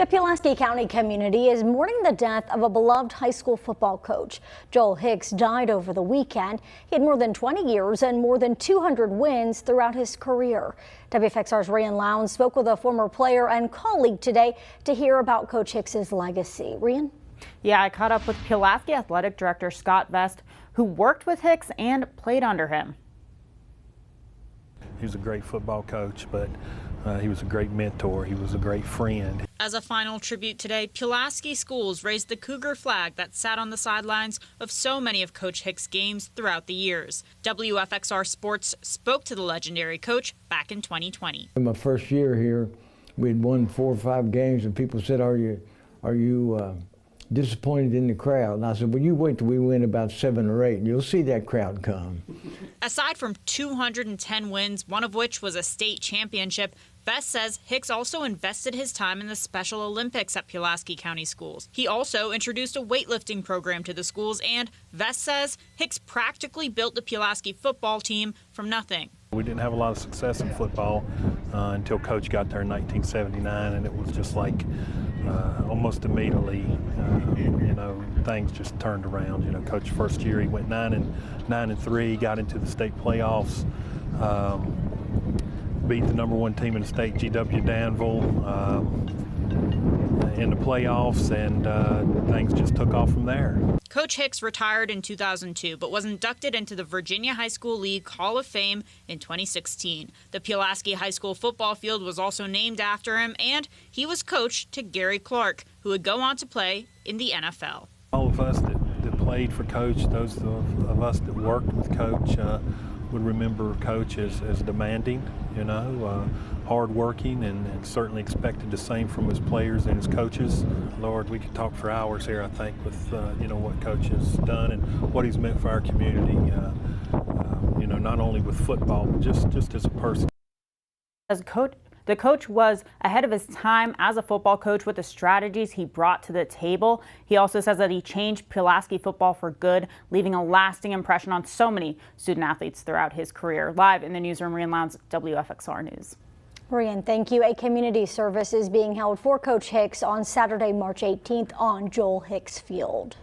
A Pulaski County community is mourning the death of a beloved high school football coach. Joel Hicks died over the weekend. He had more than 20 years and more than 200 wins throughout his career. WFXR's Rian Lowndes spoke with a former player and colleague today to hear about Coach Hicks's legacy. Rian? Yeah, I caught up with Pulaski Athletic Director Scott Vest, who worked with Hicks and played under him. He was a great football coach, but he was a great mentor. He was a great friend. As a final tribute today, Pulaski schools raised the Cougar flag that sat on the sidelines of so many of Coach Hicks' games throughout the years. WFXR Sports spoke to the legendary coach back in 2020. In my first year here, we'd won 4 or 5 games, and people said, "Are you disappointed in the crowd?" And I said, "Well, you wait till we win about 7 or 8, and you'll see that crowd come." Aside from 210 wins, one of which was a state championship, Vest says Hicks also invested his time in the Special Olympics at Pulaski County schools. He also introduced a weightlifting program to the schools, and Vest says Hicks practically built the Pulaski football team from nothing. We didn't have a lot of success in football until Coach got there in 1979, and it was just like almost immediately, things just turned around. Coach's first year he went 9-3, got into the state playoffs, beat the #1 team in the state, GW Danville, in the playoffs, and things just took off from there. Coach Hicks retired in 2002, but was inducted into the Virginia High School League Hall of Fame in 2016. The Pulaski High School football field was also named after him, and he was coach to Gary Clark, who would go on to play in the NFL. All of us that played for Coach, those of us that worked with Coach, would remember Coach as demanding, hard-working, and certainly expected the same from his players and his coaches. Lord, we could talk for hours here, I think, with what Coach has done and what he's meant for our community, not only with football, but just as a person. As coach, the coach was ahead of his time as a football coach with the strategies he brought to the table. He also says that he changed Pulaski football for good, leaving a lasting impression on so many student athletes throughout his career. Live in the newsroom, Rian Lowndes, WFXR News. Rian, thank you. A community service is being held for Coach Hicks on Saturday, March 18th on Joel Hicks Field.